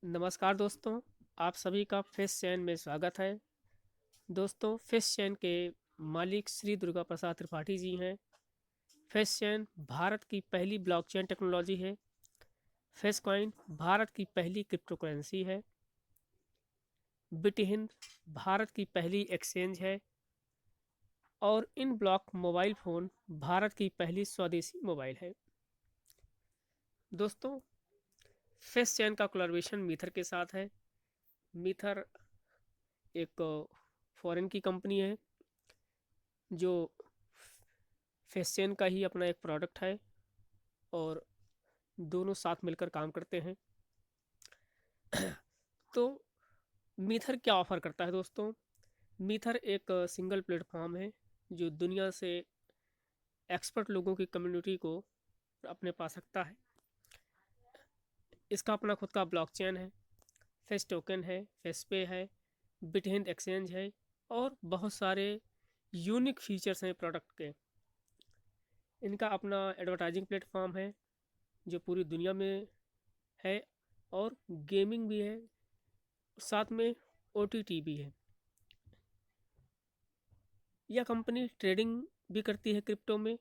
नमस्कार दोस्तों, आप सभी का फिश चैन में स्वागत है। दोस्तों, फिश चैन के मालिक श्री दुर्गा प्रसाद त्रिपाठी जी हैं। फिश चैन भारत की पहली ब्लॉकचेन टेक्नोलॉजी है। फिश कॉइन भारत की पहली क्रिप्टो करेंसी है। बिटहिंद भारत की पहली एक्सचेंज है। और इन ब्लॉक मोबाइल फ़ोन भारत की पहली स्वदेशी मोबाइल है। दोस्तों, फिश चैन का कोलैबोरेशन मीथर के साथ है। मीथर एक फॉरेन की कंपनी है जो फेस्टियन का ही अपना एक प्रोडक्ट है और दोनों साथ मिलकर काम करते हैं। तो मीथर क्या ऑफ़र करता है दोस्तों? मीथर एक सिंगल प्लेटफॉर्म है जो दुनिया से एक्सपर्ट लोगों की कम्युनिटी को अपने पास रखता है। इसका अपना खुद का ब्लॉकचेन है, फेस टोकन है, फेस पे है, बिटहेंड एक्सचेंज है और बहुत सारे यूनिक फीचर्स हैं प्रोडक्ट के। इनका अपना एडवर्टाइजिंग प्लेटफॉर्म है जो पूरी दुनिया में है और गेमिंग भी है, साथ में ओटीटी भी है। यह कंपनी ट्रेडिंग भी करती है क्रिप्टो में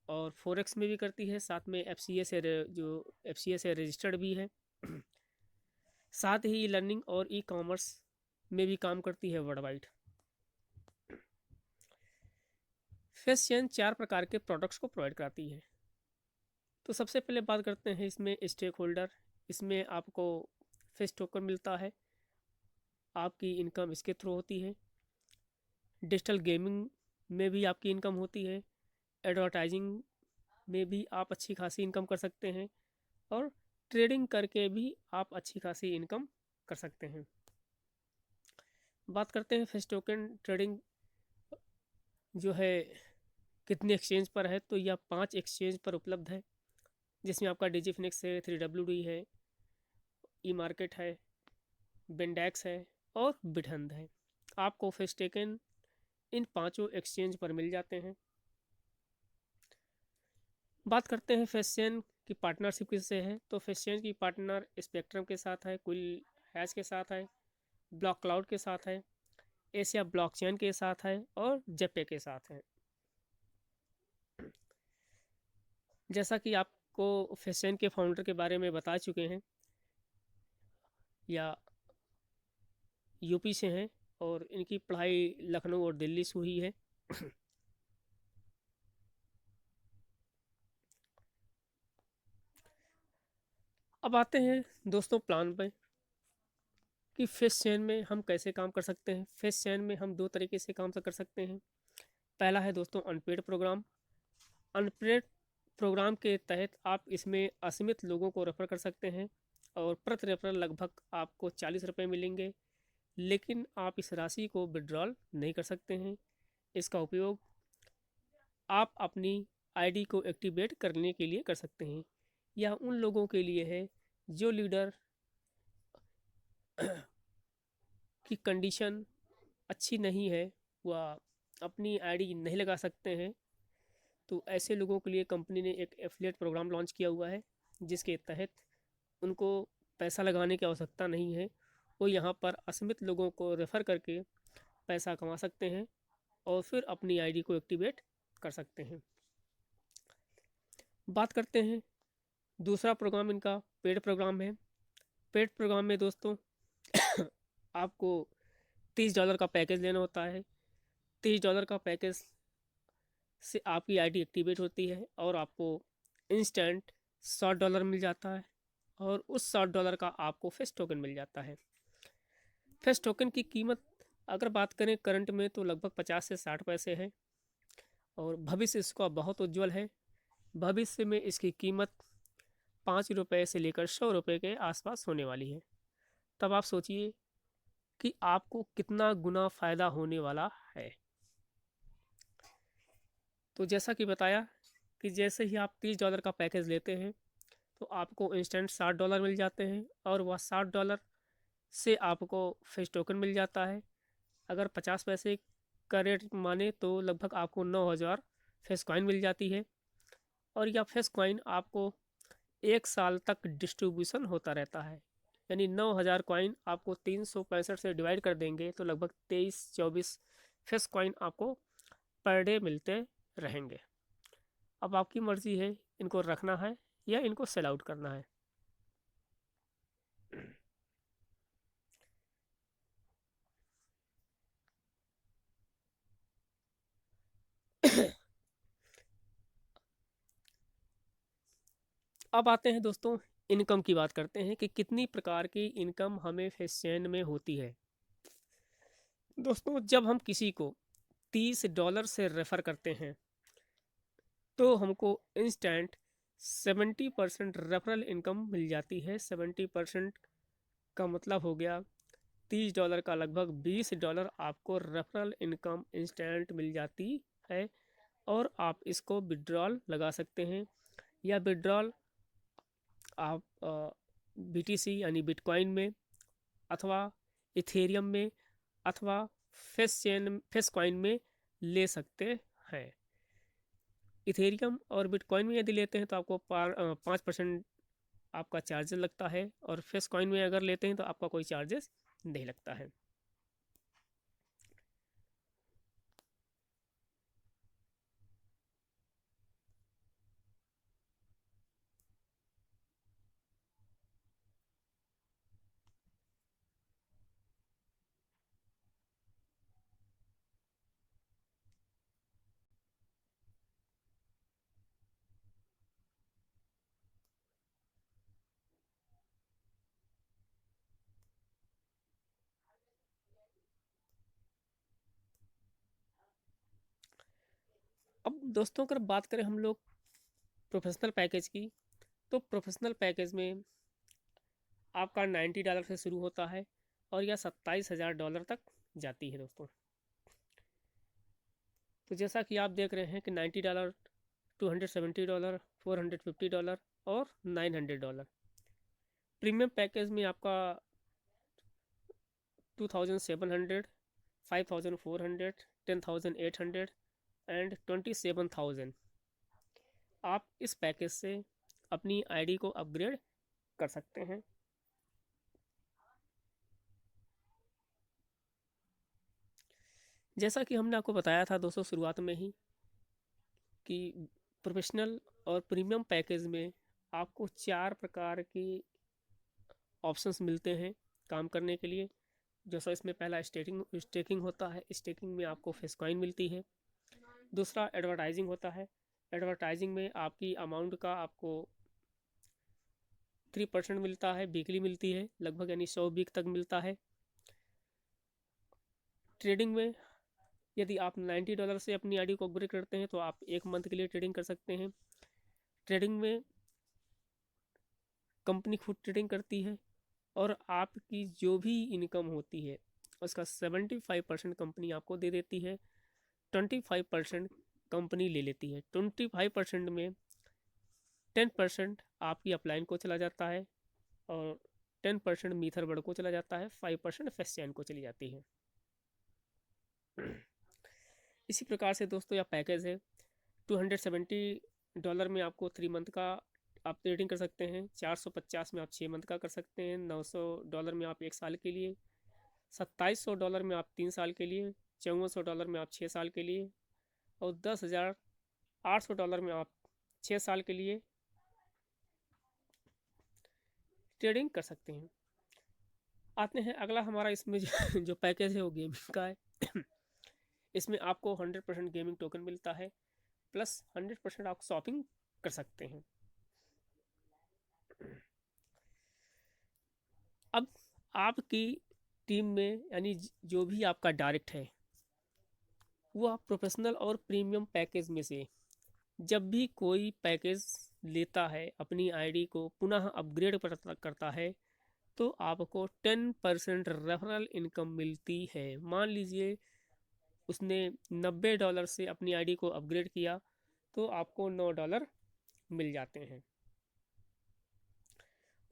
और फॉरेक्स में भी करती है, साथ में एफसीए से जो एफसीए से रजिस्टर्ड भी है। साथ ही लर्निंग और ई कॉमर्स में भी काम करती है वर्ल्ड वाइड। फेसचेन 4 प्रकार के प्रोडक्ट्स को प्रोवाइड कराती है। तो सबसे पहले बात करते हैं इसमें स्टेक होल्डर। इसमें आपको फेस टोकन मिलता है, आपकी इनकम इसके थ्रू होती है। डिजिटल गेमिंग में भी आपकी इनकम होती है। एडवर्टाइजिंग में भी आप अच्छी खासी इनकम कर सकते हैं और ट्रेडिंग करके भी आप अच्छी खासी इनकम कर सकते हैं। बात करते हैं फेस टोकन ट्रेडिंग जो है कितने एक्सचेंज पर है, तो यह 5 एक्सचेंज पर उपलब्ध है, जिसमें आपका डिजीफिनिक्स है, 3WD है, ई मार्केट है, बेंडेक्स है और बिटहंद है। आपको फेस टोकन इन पांचों एक्सचेंज पर मिल जाते हैं। बात करते हैं फेस्टियन की पार्टनरशिप किससे है, तो फेस्टियन की पार्टनर स्पेक्ट्रम के साथ है, कुल हैश के साथ है, ब्लॉक क्लाउड के साथ है, एशिया ब्लॉकचेन के साथ है और जेपे के साथ है। जैसा कि आपको फेस्टियन के फाउंडर के बारे में बता चुके हैं, या यूपी से हैं और इनकी पढ़ाई लखनऊ और दिल्ली से हुई है। अब आते हैं दोस्तों प्लान पे कि फेस चेन में हम कैसे काम कर सकते हैं। फेस चेन में हम दो तरीके से काम कर सकते हैं। पहला है दोस्तों अनपेड प्रोग्राम। अनपेड प्रोग्राम के तहत आप इसमें असीमित लोगों को रेफ़र कर सकते हैं और प्रति रेफरल लगभग आपको 40 रुपये मिलेंगे, लेकिन आप इस राशि को विड्रॉल नहीं कर सकते हैं। इसका उपयोग आप अपनी आईडी को एक्टिवेट करने के लिए कर सकते हैं। यह उन लोगों के लिए है जो लीडर की कंडीशन अच्छी नहीं है, वह अपनी आईडी नहीं लगा सकते हैं। तो ऐसे लोगों के लिए कंपनी ने एक एफिलिएट प्रोग्राम लॉन्च किया हुआ है, जिसके तहत उनको पैसा लगाने की आवश्यकता नहीं है। वो यहाँ पर असीमित लोगों को रेफ़र करके पैसा कमा सकते हैं और फिर अपनी आईडी को एक्टिवेट कर सकते हैं। बात करते हैं दूसरा प्रोग्राम, इनका पेड प्रोग्राम है। पेड प्रोग्राम में दोस्तों आपको $30 का पैकेज लेना होता है। $30 का पैकेज से आपकी आईडी एक्टिवेट होती है और आपको इंस्टेंट $60 मिल जाता है और उस $60 का आपको फेस टोकन मिल जाता है। फेस टोकन की कीमत अगर बात करें करंट में तो लगभग 50 से 60 पैसे है और भविष्य इसका बहुत उज्जवल है। भविष्य में इसकी कीमत ₹5 से लेकर ₹100 के आसपास होने वाली है। तब आप सोचिए कि आपको कितना गुना फ़ायदा होने वाला है। तो जैसा कि बताया कि जैसे ही आप $30 का पैकेज लेते हैं तो आपको इंस्टेंट $60 मिल जाते हैं और वह $60 से आपको फेस टोकन मिल जाता है। अगर 50 पैसे का रेट माने तो लगभग आपको 9,000 फेस कॉइन मिल जाती है और यह फेस कॉइन आपको 1 साल तक डिस्ट्रीब्यूशन होता रहता है। यानी 9,000 कॉइन आपको 365 से डिवाइड कर देंगे तो लगभग 23-24 फेस कॉइन आपको पर डे मिलते रहेंगे। अब आपकी मर्ज़ी है इनको रखना है या इनको सेल आउट करना है। अब आते हैं दोस्तों, इनकम की बात करते हैं कि कितनी प्रकार की इनकम हमें फेस चेन में होती है। दोस्तों, जब हम किसी को $30 से रेफ़र करते हैं तो हमको इंस्टेंट 70% रेफरल इनकम मिल जाती है। 70% का मतलब हो गया $30 का लगभग $20 आपको रेफरल इनकम इंस्टेंट मिल जाती है। और आप इसको विड्रॉल लगा सकते हैं या विड्रॉल आप BTC यानी बिटकॉइन में, अथवा इथेरियम में, अथवा फेस कॉइन में ले सकते हैं। इथेरियम और बिटकॉइन में यदि लेते हैं तो आपको 5% आपका चार्जेस लगता है, और फेस कॉइन में अगर लेते हैं तो आपका कोई चार्जेस नहीं लगता है। अब दोस्तों, अगर बात करें हम लोग प्रोफेशनल पैकेज की, तो प्रोफेशनल पैकेज में आपका $90 से शुरू होता है और यह $27,000 तक जाती है दोस्तों। तो जैसा कि आप देख रहे हैं कि $90, $270, $450 और $900। प्रीमियम पैकेज में आपका 2,700, 5,400, 10,800 एंड 27,000। आप इस पैकेज से अपनी आईडी को अपग्रेड कर सकते हैं। जैसा कि हमने आपको बताया था दोस्तों शुरुआत में ही कि प्रोफेशनल और प्रीमियम पैकेज में आपको 4 प्रकार के ऑप्शंस मिलते हैं काम करने के लिए। जैसा इसमें पहला स्टेकिंग होता है। स्टेकिंग में आपको फेस कॉइन मिलती है। दूसरा एडवर्टाइजिंग होता है। एडवर्टाइजिंग में आपकी अमाउंट का आपको 3% मिलता है, वीकली मिलती है लगभग, यानी 100 वीक तक मिलता है। ट्रेडिंग में यदि आप $90 से अपनी आईडी को अपग्रेड करते हैं तो आप 1 मंथ के लिए ट्रेडिंग कर सकते हैं। ट्रेडिंग में कंपनी खुद ट्रेडिंग करती है और आपकी जो भी इनकम होती है उसका 75% कंपनी आपको दे देती है। 25% कंपनी ले लेती है। 25% में 10% आपकी अपलाइन को चला जाता है और 10% मीथरबर्ड को चला जाता है, 5% फेस्चैन को चली जाती है। इसी प्रकार से दोस्तों यह पैकेज है। $270 में आपको 3 मंथ का आप ट्रेडिंग कर सकते हैं। 450 में आप 6 मंथ का कर सकते हैं। $900 में आप 1 साल के लिए। $2,700 में आप 3 साल के लिए। $5,400 में आप 6 साल के लिए। और $10,800 में आप 6 साल के लिए ट्रेडिंग कर सकते हैं। आते हैं अगला हमारा इसमें जो पैकेज है वो गेमिंग का है। इसमें आपको 100% गेमिंग टोकन मिलता है, प्लस 100% आप शॉपिंग कर सकते हैं। अब आपकी टीम में यानी जो भी आपका डायरेक्ट है वो आप प्रोफेशनल और प्रीमियम पैकेज में से जब भी कोई पैकेज लेता है, अपनी आईडी को पुनः अपग्रेड करता है, तो आपको 10% रेफरल इनकम मिलती है। मान लीजिए उसने $90 से अपनी आईडी को अपग्रेड किया तो आपको $9 मिल जाते हैं।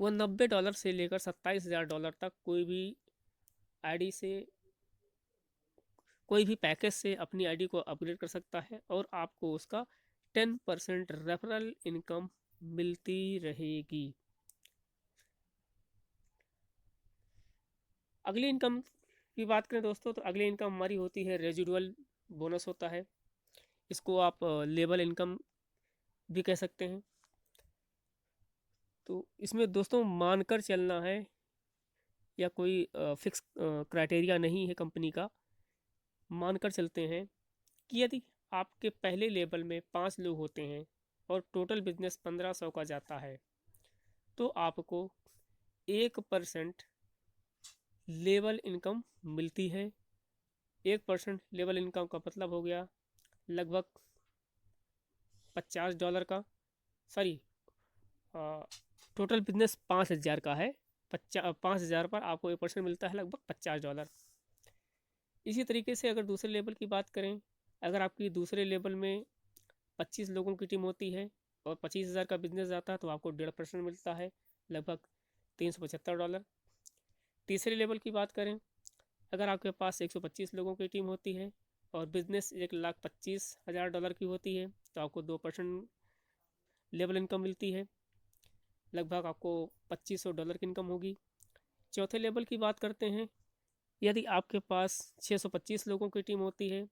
वो $90 से लेकर $27,000 तक कोई भी आईडी से, कोई भी पैकेज से अपनी आईडी को अपग्रेड कर सकता है और आपको उसका 10% रेफरल इनकम मिलती रहेगी। अगली इनकम की बात करें दोस्तों, तो अगली इनकम हमारी होती है रेजिडुअल बोनस होता है। इसको आप लेबल इनकम भी कह सकते हैं। तो इसमें दोस्तों मानकर चलना है, या कोई फिक्स क्राइटेरिया नहीं है कंपनी का। मानकर चलते हैं कि यदि आपके पहले लेबल में 5 लोग होते हैं और टोटल बिजनेस 1500 का जाता है, तो आपको 1% लेबल इनकम मिलती है। 1% लेबल इनकम का मतलब हो गया लगभग $50 का। सॉरी, टोटल बिजनेस 5000 का है। 5000 पर आपको 1% मिलता है लगभग $50। इसी तरीके से अगर दूसरे लेवल की बात करें, अगर आपकी दूसरे लेवल में 25 लोगों की टीम होती है और 25,000 का बिजनेस जाता है, तो आपको 1.5% मिलता है, लगभग $375। तीसरे लेवल की बात करें, अगर आपके पास 125 लोगों की टीम होती है और बिजनेस $1,25,000 की होती है, तो आपको 2% लेवल इनकम मिलती है, लगभग आपको $2,500 की इनकम होगी। चौथे लेवल की बात करते हैं, यदि आपके पास 625 लोगों की टीम होती है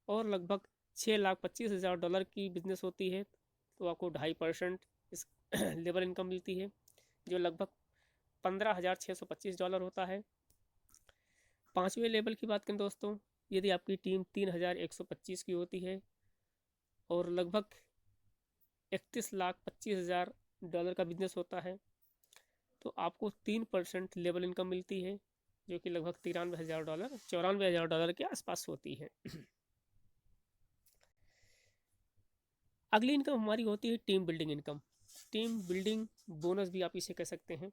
और लगभग $6,25,000 की बिजनेस होती है, तो आपको 2.5% इस लेवल इनकम मिलती है, जो लगभग $15,625 होता है। पाँचवें लेवल की बात करें दोस्तों, यदि आपकी टीम 3,125 की होती है और लगभग $31,25,000 का बिजनेस होता है, तो आपको 3% लेवल इनकम मिलती है, जो कि लगभग $93,000 के आसपास होती है। अगली इनकम हमारी होती है team building income. Team building bonus भी आप इसे कह सकते हैं।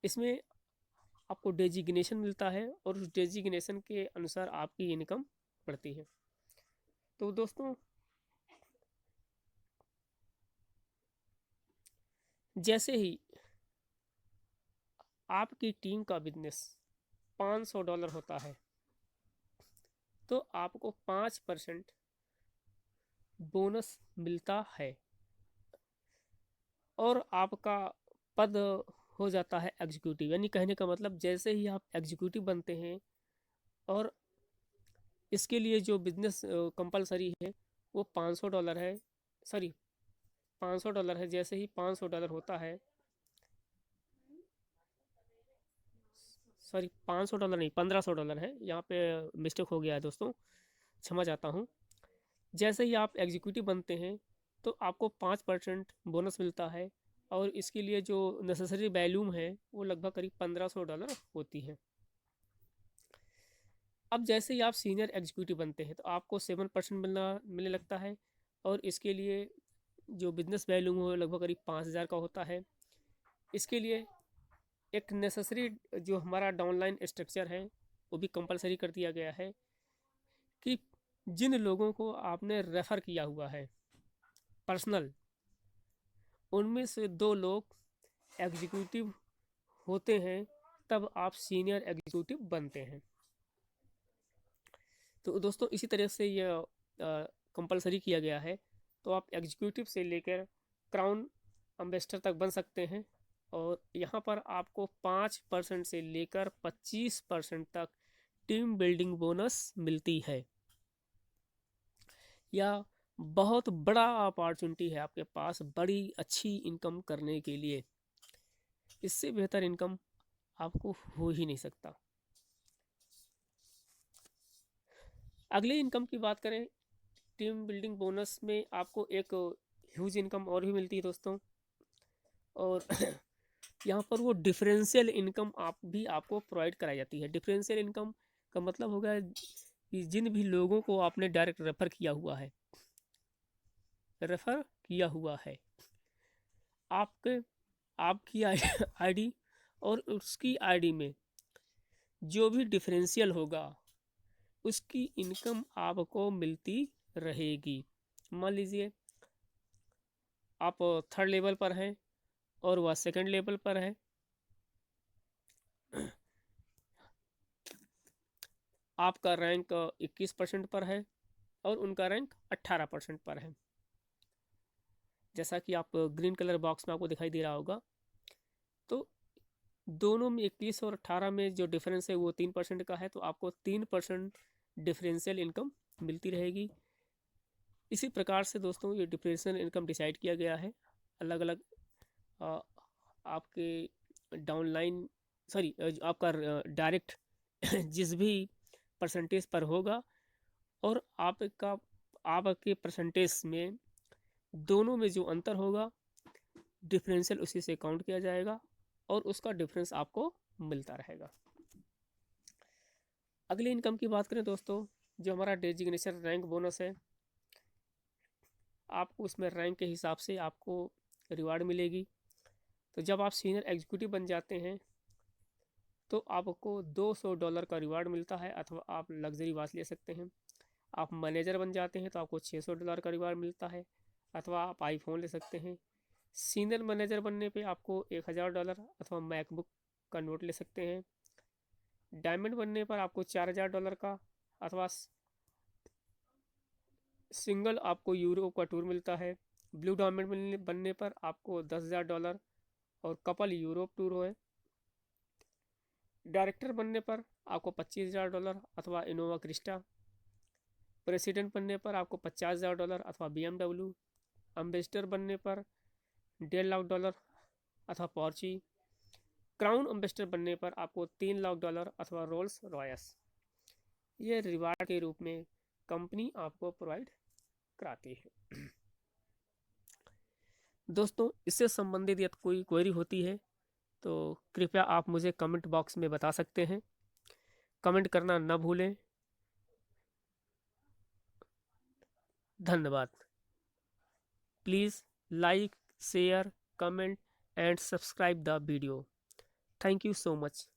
इसमें आपको डेजिग्नेशन मिलता है और उस डेजिग्नेशन के अनुसार आपकी इनकम बढ़ती है। तो दोस्तों, जैसे ही आपकी टीम का बिजनेस $500 होता है, तो आपको 5% बोनस मिलता है और आपका पद हो जाता है एग्जीक्यूटिव। यानी कहने का मतलब, जैसे ही आप एग्जीक्यूटिव बनते हैं और इसके लिए जो बिजनेस कंपलसरी है वो $500 है। सॉरी, $500 है। जैसे ही $500 होता है, सॉरी $500 नहीं, $1500 है, यहाँ पे मिस्टेक हो गया है दोस्तों, क्षमा चाहता हूँ। जैसे ही आप एग्जीक्यूटिव बनते हैं, तो आपको 5% बोनस मिलता है और इसके लिए जो नेसेसरी वैल्यूम है वो लगभग करीब $1500 होती है। अब जैसे ही आप सीनियर एग्जीक्यूटिव बनते हैं, तो आपको 7% मिलने लगता है और इसके लिए जो बिजनेस वैल्यूम है वो लगभग करीब 5000 का होता है। इसके लिए एक नेसेसरी जो हमारा डाउनलाइन स्ट्रक्चर है वो भी कंपलसरी कर दिया गया है कि जिन लोगों को आपने रेफ़र किया हुआ है पर्सनल, उनमें से 2 लोग एग्जीक्यूटिव होते हैं, तब आप सीनियर एग्जीक्यूटिव बनते हैं। तो दोस्तों, इसी तरह से यह कंपलसरी किया गया है। तो आप एग्जीक्यूटिव से लेकर क्राउन एम्बेसडर तक बन सकते हैं और यहाँ पर आपको 5% से लेकर 25% तक टीम बिल्डिंग बोनस मिलती है। यह बहुत बड़ा अपॉर्चुनिटी है आपके पास बड़ी अच्छी इनकम करने के लिए। इससे बेहतर इनकम आपको हो ही नहीं सकता। अगली इनकम की बात करें, टीम बिल्डिंग बोनस में आपको एक ह्यूज इनकम और भी मिलती है दोस्तों। और यहाँ पर वो डिफरेंशियल इनकम आप भी आपको प्रोवाइड कराई जाती है। डिफरेंशियल इनकम का मतलब होगा कि जिन भी लोगों को आपने डायरेक्ट रेफ़र किया हुआ है, आपके आपकी आईडी और उसकी आईडी में जो भी डिफरेंशियल होगा उसकी इनकम आपको मिलती रहेगी। मान लीजिए आप थर्ड लेवल पर हैं और वह सेकंड लेवल पर है, आपका रैंक 21% पर है और उनका रैंक 18% पर है। जैसा कि आप ग्रीन कलर बॉक्स में आपको दिखाई दे रहा होगा। तो दोनों में 21 और 18 में जो डिफरेंस है वो 3% का है, तो आपको 3% डिफरेंशियल इनकम मिलती रहेगी। इसी प्रकार से दोस्तों ये डिफरेंशियल इनकम डिसाइड किया गया है। अलग अलग आपके डाउनलाइन सॉरी आपका डायरेक्ट जिस भी परसेंटेज पर होगा, और आपके परसेंटेज में दोनों में जो अंतर होगा डिफरेंशियल उसी से काउंट किया जाएगा और उसका डिफरेंस आपको मिलता रहेगा। अगली इनकम की बात करें दोस्तों, जो हमारा डेजिग्नेशन रैंक बोनस है, आपको उसमें रैंक के हिसाब से आपको रिवार्ड मिलेगी। तो जब आप सीनियर एग्जीक्यूटिव बन जाते हैं तो आपको $200 का रिवार्ड मिलता है, अथवा आप लग्जरी वाच ले सकते हैं। आप मैनेजर बन जाते हैं तो आपको $600 का रिवार्ड मिलता है, अथवा आप आईफोन ले सकते हैं। सीनियर मैनेजर बनने पे आपको $1000 अथवा मैकबुक का नोट ले सकते हैं। डायमंड बनने पर आपको $4000 का अथवा सिंगल आपको यूरोप का टूर मिलता है। ब्लू डायमंड बनने पर आपको $10,000 और कपल यूरोप टूर है। डायरेक्टर बनने पर आपको $25,000 अथवा इनोवा क्रिस्टा। प्रेसिडेंट बनने पर आपको $50,000 अथवा BMW। एम्बेसडर बनने पर $1.5 लाख अथवा पॉर्ची। क्राउन एम्बेसडर बनने पर आपको $3 लाख अथवा रोल्स रॉयस। ये रिवार्ड के रूप में कंपनी आपको प्रोवाइड कराती है। दोस्तों इससे संबंधित यदि कोई क्वेरी होती है तो कृपया आप मुझे कमेंट बॉक्स में बता सकते हैं। कमेंट करना न भूलें। धन्यवाद। Please like, share, comment and subscribe the video. Thank you so much.